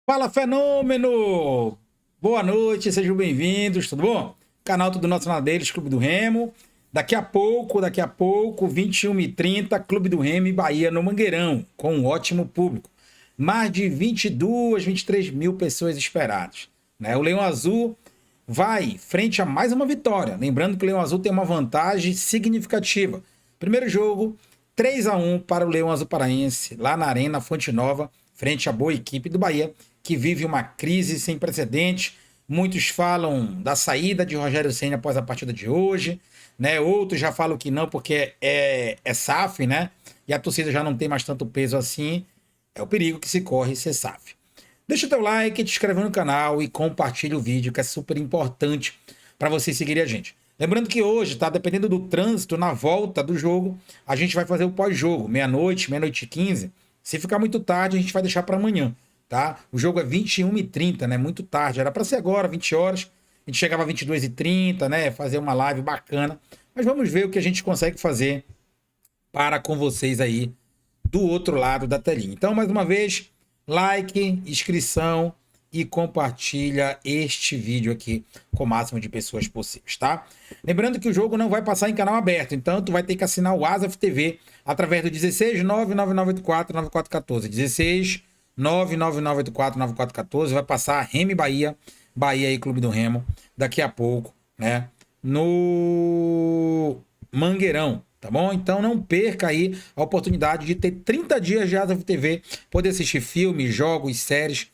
Fala, fenômeno! Boa noite, sejam bem-vindos, tudo bom? Canal Tudo Nosso Nadeiros, Clube do Remo. Daqui a pouco, 21h30, Clube do Remo e Bahia no Mangueirão, com um ótimo público. Mais de 22, 23 mil pessoas esperadas. Né? O Leão Azul vai frente a mais uma vitória. Lembrando que o Leão Azul tem uma vantagem significativa. Primeiro jogo, 3-1 para o Leão Azul Paraense, lá na Arena Fonte Nova, frente à boa equipe do Bahia, que vive uma crise sem precedentes. Muitos falam da saída de Rogério Ceni após a partida de hoje, né? Outros já falam que não, porque é SAF, né? E a torcida já não tem mais tanto peso assim. É o perigo que se corre ser SAF. Deixa o teu like, te inscreve no canal e compartilha o vídeo, que é super importante para vocês seguirem a gente. Lembrando que hoje, tá? Dependendo do trânsito, na volta do jogo, a gente vai fazer o pós-jogo, meia-noite, meia-noite e 15. Se ficar muito tarde, a gente vai deixar para amanhã, tá? O jogo é 21h30, né? Muito tarde. Era para ser agora, 20 horas. A gente chegava a 22h30, né? Fazer uma live bacana. Mas vamos ver o que a gente consegue fazer para com vocês aí do outro lado da telinha. Então, mais uma vez, like, inscrição e compartilha este vídeo aqui com o máximo de pessoas possíveis, tá? Lembrando que o jogo não vai passar em canal aberto, então tu vai ter que assinar o Asaf TV através do 16 99984 9414. 16 99984 9414. Vai passar Remo e Bahia, Bahia e Clube do Remo daqui a pouco, né? No Mangueirão. Tá bom? Então não perca aí a oportunidade de ter 30 dias de Asaf TV, poder assistir filmes, jogos, séries,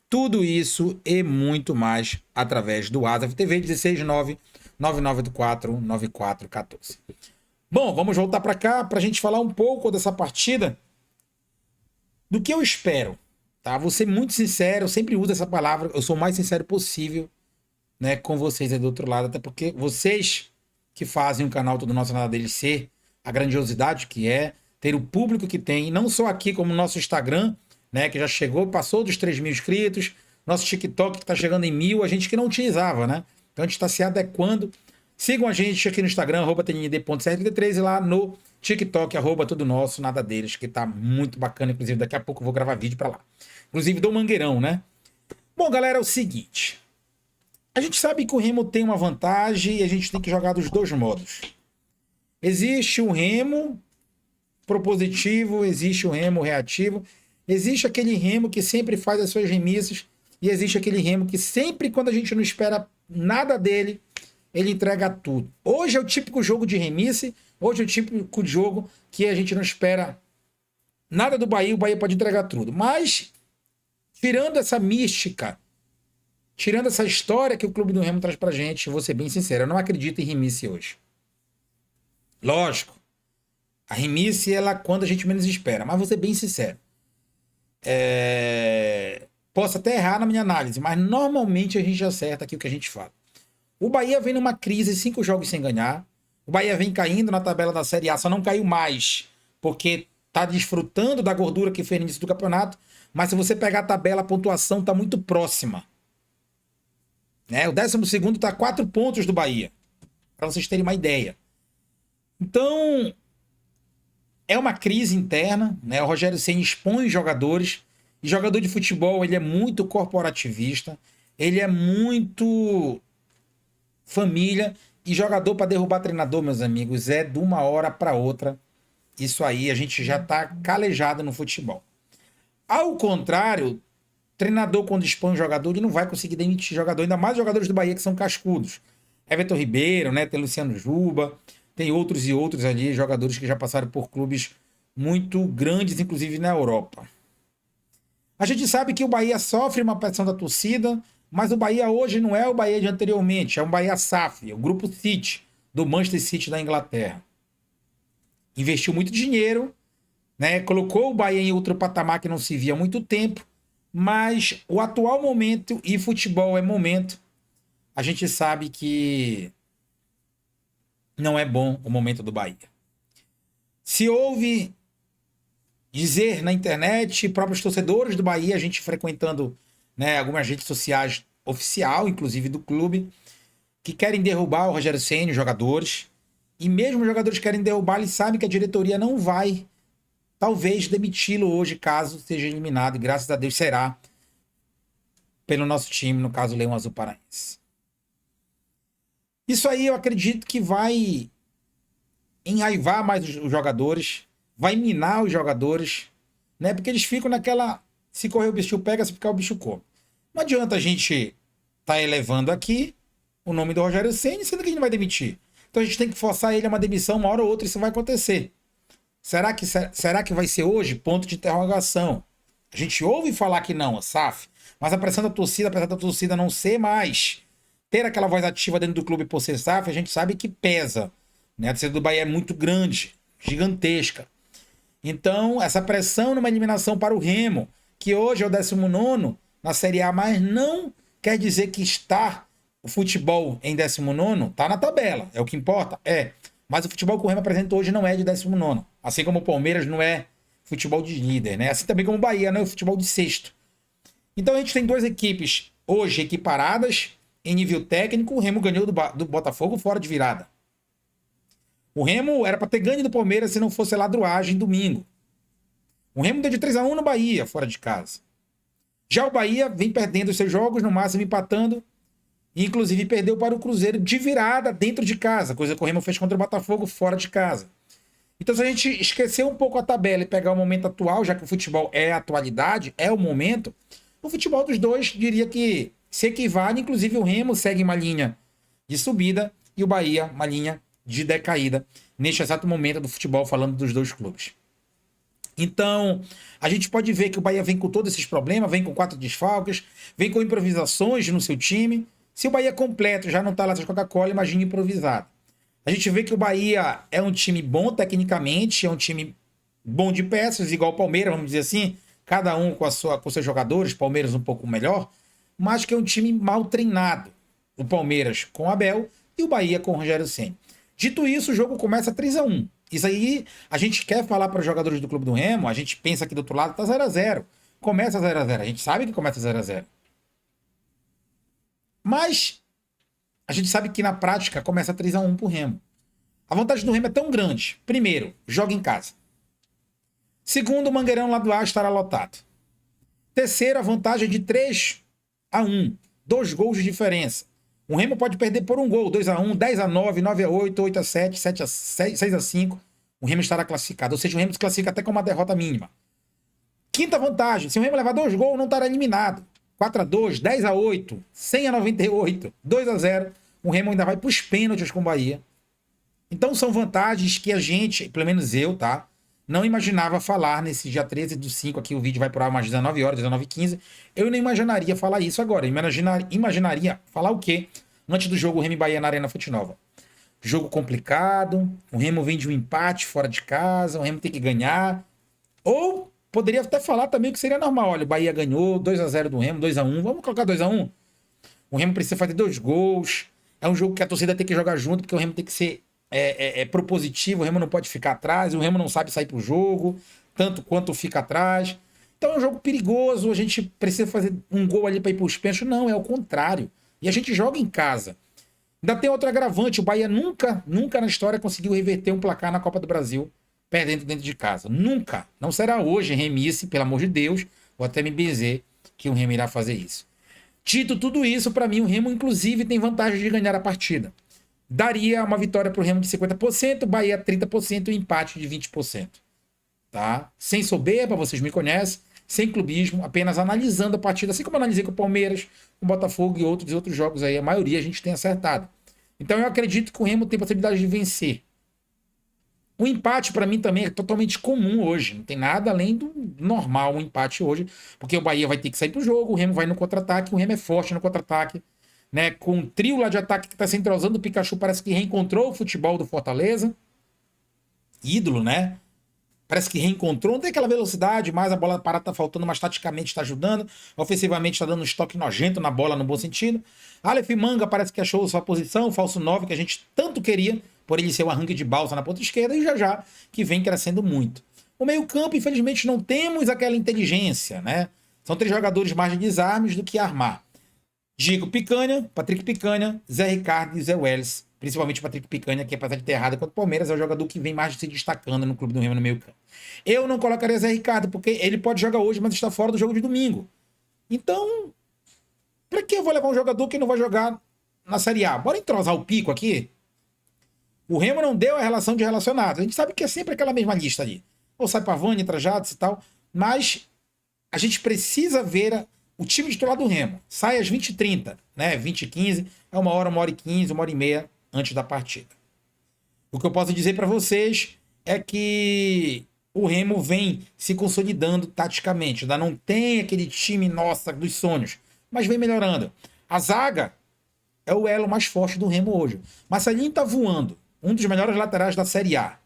tudo isso e muito mais através do Asaf TV 169 9984 9414. Bom, vamos voltar para cá para a gente falar um pouco dessa partida, do que eu espero, tá? Vou ser muito sincero, eu sempre uso essa palavra, eu sou o mais sincero possível, né, com vocês aí do outro lado, até porque vocês que fazem o canal Tudo Nosso Nada Deles ser a grandiosidade que é, ter o público que tem, não só aqui como no nosso Instagram, né, que já chegou, passou dos 3 mil inscritos, nosso TikTok que está chegando em 1.000, a gente que não utilizava, né? Então a gente está se adequando. Sigam a gente aqui no Instagram, @tnd.733 e lá no TikTok, Tudo Nosso Nada Deles, que tá muito bacana, inclusive daqui a pouco eu vou gravar vídeo para lá. Inclusive do Mangueirão, né? Bom, galera, é o seguinte, a gente sabe que o Remo tem uma vantagem e a gente tem que jogar dos dois modos. Existe o Remo propositivo, existe o Remo reativo, existe aquele Remo que sempre faz as suas remissas e existe aquele Remo que sempre, quando a gente não espera nada dele, ele entrega tudo. Hoje é o típico jogo de remisse, hoje é o típico jogo que a gente não espera nada do Bahia, o Bahia pode entregar tudo. Mas, tirando essa mística, tirando essa história que o Clube do Remo traz pra gente, vou ser bem sincero, eu não acredito em remisse hoje. Lógico, a remisse ela quando a gente menos espera, mas vou ser bem sincero. Posso até errar na minha análise, mas normalmente a gente acerta aqui o que a gente fala. O Bahia vem numa crise, 5 jogos sem ganhar. O Bahia vem caindo na tabela da Série A, só não caiu mais, porque tá desfrutando da gordura que fez no início do campeonato. Mas se você pegar a tabela, a pontuação tá muito próxima. Né? O 12º tá a 4 pontos do Bahia, para vocês terem uma ideia. Então, é uma crise interna, né? O Rogério Ceni expõe os jogadores, e jogador de futebol, ele é muito corporativista, ele é muito família, e jogador para derrubar treinador, meus amigos, é de uma hora para outra. Isso aí, a gente já tá calejado no futebol. Ao contrário, treinador quando expõe um jogador, ele não vai conseguir demitir jogador, ainda mais jogadores do Bahia que são cascudos. Everton Ribeiro, né? Tem Luciano Juba, tem outros e outros ali, jogadores que já passaram por clubes muito grandes, inclusive na Europa. A gente sabe que o Bahia sofre uma pressão da torcida, mas o Bahia hoje não é o Bahia de anteriormente, é um Bahia SAF, é o grupo City, do Manchester City da Inglaterra. Investiu muito dinheiro, né? Colocou o Bahia em outro patamar que não se via há muito tempo, mas o atual momento, e futebol é momento, a gente sabe que não é bom o momento do Bahia. Se ouve dizer na internet, próprios torcedores do Bahia, a gente frequentando, né, algumas redes sociais oficial, inclusive do clube, que querem derrubar o Rogério Ceni, os jogadores, e mesmo os jogadores que querem derrubar, eles sabem que a diretoria não vai, talvez, demiti-lo hoje, caso seja eliminado, e graças a Deus será, pelo nosso time, no caso, o Leão Azul Paraense. Isso aí eu acredito que vai enraivar mais os jogadores, vai minar os jogadores, né? Porque eles ficam naquela, se correr o bicho pega, se ficar o bicho come. Não adianta a gente tá elevando aqui o nome do Rogério Ceni, sendo que a gente não vai demitir. Então a gente tem que forçar ele a uma demissão, uma hora ou outra isso vai acontecer. Será que vai ser hoje? Ponto de interrogação. A gente ouve falar que não, SAF, mas a pressão da torcida, apesar da torcida não ser mais, ter aquela voz ativa dentro do clube por ser SAF, a gente sabe que pesa. Né? A torcida do Bahia é muito grande, gigantesca. Então, essa pressão numa eliminação para o Remo, que hoje é o 19º na Série A, mas não quer dizer que está o futebol em 19º, está na tabela, é o que importa, é. Mas o futebol que o Remo apresenta hoje não é de 19º, assim como o Palmeiras não é futebol de líder, né? Assim também como o Bahia não é o futebol de sexto. Então a gente tem duas equipes hoje equiparadas em nível técnico. O Remo ganhou do Botafogo fora de virada. O Remo era para ter ganho do Palmeiras se não fosse ladruagem domingo. O Remo deu de 3-1 no Bahia, fora de casa. Já o Bahia vem perdendo os seus jogos, no máximo empatando. Inclusive perdeu para o Cruzeiro de virada dentro de casa, coisa que o Remo fez contra o Botafogo fora de casa. Então, se a gente esquecer um pouco a tabela e pegar o momento atual, já que o futebol é a atualidade, é o momento, o futebol dos dois diria que se equivale. Inclusive, o Remo segue uma linha de subida e o Bahia uma linha de decaída neste exato momento do futebol, falando dos dois clubes. Então, a gente pode ver que o Bahia vem com todos esses problemas, vem com 4 desfalques, vem com improvisações no seu time. Se o Bahia completo já não está lá de Coca-Cola, imagine improvisado. A gente vê que o Bahia é um time bom tecnicamente, é um time bom de peças, igual o Palmeiras, vamos dizer assim, cada um com seus jogadores, Palmeiras um pouco melhor, mas que é um time mal treinado. O Palmeiras com o Abel e o Bahia com o Rogério Ceni. Dito isso, o jogo começa 3-1. Isso aí, a gente quer falar para os jogadores do Clube do Remo, a gente pensa que do outro lado tá 0-0. Começa 0-0, a gente sabe que começa 0-0. Mas a gente sabe que na prática começa 3-1 pro Remo. A vantagem do Remo é tão grande. Primeiro, joga em casa. Segundo, o Mangueirão lá do A estará lotado. Terceiro, a vantagem é de 3-1. 2 gols de diferença. O Remo pode perder por um gol, 2-1, 10-9, 9-8, 8-7, 7-6, 6-5. O Remo estará classificado. Ou seja, o Remo se classifica até com uma derrota mínima. Quinta vantagem, se o Remo levar 2 gols, não estará eliminado. 4-2, 10-8, 100-98, 2-0. O Remo ainda vai para os pênaltis com o Bahia. Então são vantagens que a gente, pelo menos eu, tá? Não imaginava falar nesse dia 13/5, aqui o vídeo vai por umas 19 horas, 19h15. Eu não imaginaria falar isso agora. Imaginaria falar o quê? Antes do jogo Remo e Bahia na Arena Fonte Nova. Jogo complicado, o Remo vem de um empate fora de casa, o Remo tem que ganhar. Ou poderia até falar também que seria normal. Olha, o Bahia ganhou, 2-0 do Remo, 2-1. Vamos colocar 2-1? O Remo precisa fazer 2 gols. É um jogo que a torcida tem que jogar junto, porque o Remo tem que ser propositivo, o Remo não pode ficar atrás, o Remo não sabe sair pro jogo, tanto quanto fica atrás. Então é um jogo perigoso, a gente precisa fazer um gol ali para ir pros pênaltis. Não, é o contrário. E a gente joga em casa. Ainda tem outro agravante, o Bahia nunca na história conseguiu reverter um placar na Copa do Brasil, perdendo dentro de casa. Nunca. Não será hoje remisse, pelo amor de Deus, vou até me benzer que o Remo irá fazer isso. Dito tudo isso, para mim o Remo inclusive tem vantagem de ganhar a partida. Daria uma vitória para o Remo de 50%, Bahia 30% e empate de 20%. Tá? Sem soberba, vocês me conhecem, sem clubismo, apenas analisando a partida, assim como eu analisei com o Palmeiras, com o Botafogo e outros jogos aí. A maioria a gente tem acertado. Então eu acredito que o Remo tem possibilidade de vencer. O empate para mim também é totalmente comum hoje. Não tem nada além do normal um empate hoje, porque o Bahia vai ter que sair pro jogo, o Remo vai no contra-ataque, o Remo é forte no contra-ataque. Né, com um trio lá de ataque que está se entrosando, o Pikachu parece que reencontrou o futebol do Fortaleza. Ídolo, né? Parece que reencontrou, não tem aquela velocidade, mas a bola parada tá faltando, mas taticamente está ajudando. Ofensivamente está dando um estoque nojento na bola, no bom sentido. Aleph Manga parece que achou sua posição, o falso 9, que a gente tanto queria, por ele ser o arranque de balsa na ponta esquerda, e já que vem crescendo muito. O meio-campo, infelizmente, não temos aquela inteligência, né? São 3 jogadores mais de desarmes do que armar. Digo Picanha, Patrick Picanha, Zé Ricardo e Zé Welles. Principalmente o Patrick Picanha, que apesar de ter errado contra o Palmeiras, é o jogador que vem mais se destacando no Clube do Remo no meio campo. Eu não colocaria Zé Ricardo, porque ele pode jogar hoje, mas está fora do jogo de domingo. Então, Pra que eu vou levar um jogador que não vai jogar na Série A? Bora entrosar o pico aqui? O Remo não deu a relação de relacionados. A gente sabe que é sempre aquela mesma lista ali. Ou sai Pavani, entra Jadson e tal. Mas a gente precisa ver o time titular do Remo. Sai às 20h30, né? 20h15, é 1h, 1h15, 1h30 antes da partida. O que eu posso dizer para vocês é que o Remo vem se consolidando taticamente. Ainda não tem aquele time, nossa, dos sonhos. Mas vem melhorando. A zaga é o elo mais forte do Remo hoje. Marcelinho tá voando. Um dos melhores laterais da Série A.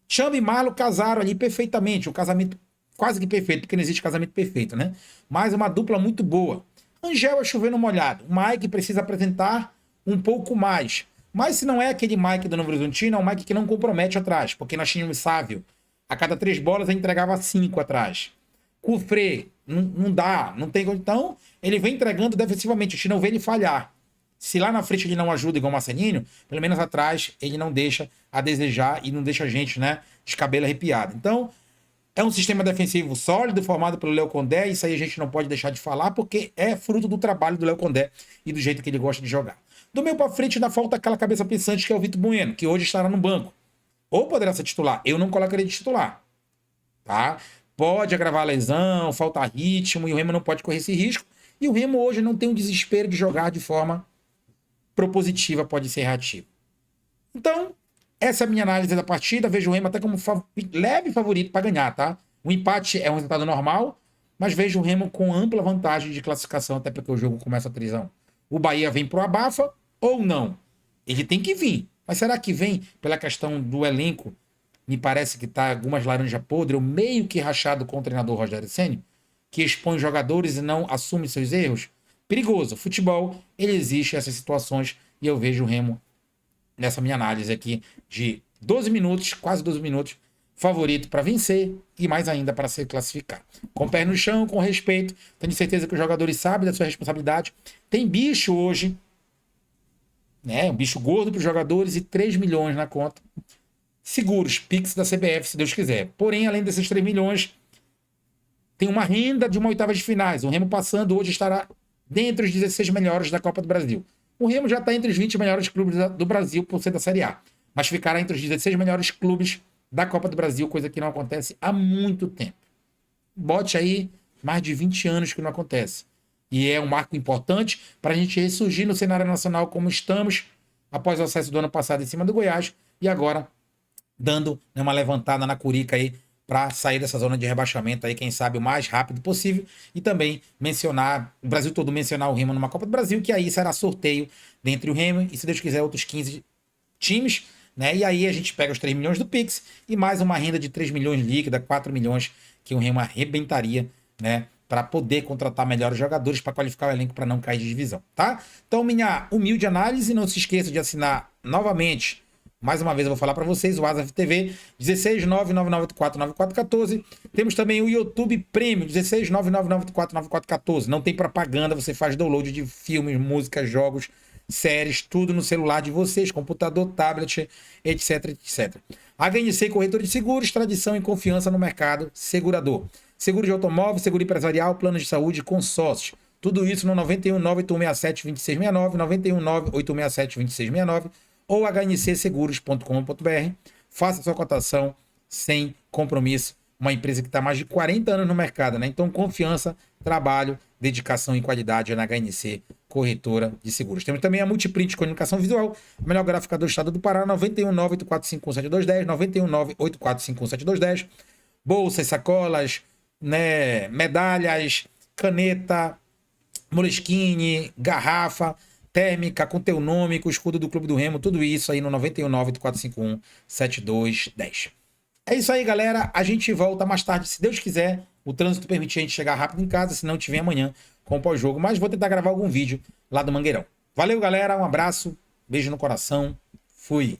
Chamba e Marlon casaram ali perfeitamente. Um casamento quase que perfeito, porque não existe casamento perfeito, né? Mas uma dupla muito boa. Angel é chovendo molhado. O Mike precisa apresentar um pouco mais. Mas se não é aquele Mike do Novo Horizontino, é um Mike que não compromete atrás. Porque nós tínhamos Sávio. A cada 3 bolas ele entregava 5 atrás. Cufré, não dá, não tem. Então, ele vem entregando defensivamente. A gente não vê ele falhar. Se lá na frente ele não ajuda igual o Marcelinho, pelo menos atrás ele não deixa a desejar e não deixa a gente, né, de cabelo arrepiado. Então, é um sistema defensivo sólido, formado pelo Léo Condé. Isso aí a gente não pode deixar de falar, porque é fruto do trabalho do Léo Condé e do jeito que ele gosta de jogar. Do meio para frente ainda falta aquela cabeça pensante que é o Vitor Bueno, que hoje estará no banco. Ou poderá ser titular. Eu não colocaria de titular. Tá? Pode agravar a lesão, faltar ritmo, e o Remo não pode correr esse risco. E o Remo hoje não tem o desespero de jogar de forma propositiva, pode ser reativa. Então, essa é a minha análise da partida. Vejo o Remo até como leve favorito para ganhar, tá? O empate é um resultado normal, mas vejo o Remo com ampla vantagem de classificação, até porque o jogo começa a 3-1. O Bahia vem pro abafa ou não? Ele tem que vir. Mas será que vem pela questão do elenco? Me parece que tá algumas laranjas podres, ou meio que rachado com o treinador Rogério Ceni, que expõe os jogadores e não assume seus erros. Perigoso. Futebol, ele existe essas situações, e eu vejo o Remo nessa minha análise aqui de 12 minutos, quase 12 minutos, favorito para vencer e mais ainda para se classificar. Com o pé no chão, com respeito, tenho certeza que os jogadores sabem da sua responsabilidade. Tem bicho hoje, né? Um bicho gordo para os jogadores e 3 milhões na conta. Seguros, Pix da CBF, se Deus quiser. Porém, além desses 3 milhões, tem uma renda de uma oitava de finais. O Remo passando hoje estará dentre os 16 melhores da Copa do Brasil. O Remo já está entre os 20 melhores clubes do Brasil por ser da Série A. Mas ficará entre os 16 melhores clubes da Copa do Brasil, coisa que não acontece há muito tempo. Bote aí mais de 20 anos que não acontece. E é um marco importante para a gente ressurgir no cenário nacional como estamos após o acesso do ano passado em cima do Goiás e agora dando uma levantada na curica aí para sair dessa zona de rebaixamento aí, quem sabe o mais rápido possível, e também mencionar, o Brasil todo mencionar o Remo numa Copa do Brasil, que aí será sorteio dentre o Remo e, se Deus quiser, outros 15 times, né? E aí a gente pega os 3 milhões do Pix e mais uma renda de 3 milhões líquida, 4 milhões que o Remo arrebentaria, né? Para poder contratar melhores jogadores para qualificar o elenco para não cair de divisão, tá? Então, minha humilde análise, não se esqueça de assinar novamente. Mais uma vez eu vou falar para vocês, o Asaf TV, 16999849414. Temos também o YouTube Premium, 16999849414. Não tem propaganda, você faz download de filmes, músicas, jogos, séries, tudo no celular de vocês, computador, tablet, etc, etc. HNC Corretora de Seguros, tradição e confiança no mercado segurador. Seguro de automóvel, seguro empresarial, planos de saúde, consórcios. Tudo isso no 919-867-2669, 919-867-2669 ou hncseguros.com.br. Faça sua cotação sem compromisso. Uma empresa que está há mais de 40 anos no mercado, né? Então, confiança, trabalho, dedicação e qualidade é na HNC Corretora de Seguros. Temos também a Multiprint Comunicação Visual, a melhor gráfica do estado do Pará, 919-845-7210, 919-845-7210. Bolsas, sacolas, né? Medalhas, caneta, Moleskine, garrafa térmica, com teu nome, com o escudo do Clube do Remo, tudo isso aí no 919-8451-7210. É isso aí, galera. A gente volta mais tarde, se Deus quiser. O trânsito permitir a gente chegar rápido em casa, se não tiver amanhã com o pós-jogo. Mas vou tentar gravar algum vídeo lá do Mangueirão. Valeu, galera. Um abraço, beijo no coração. Fui.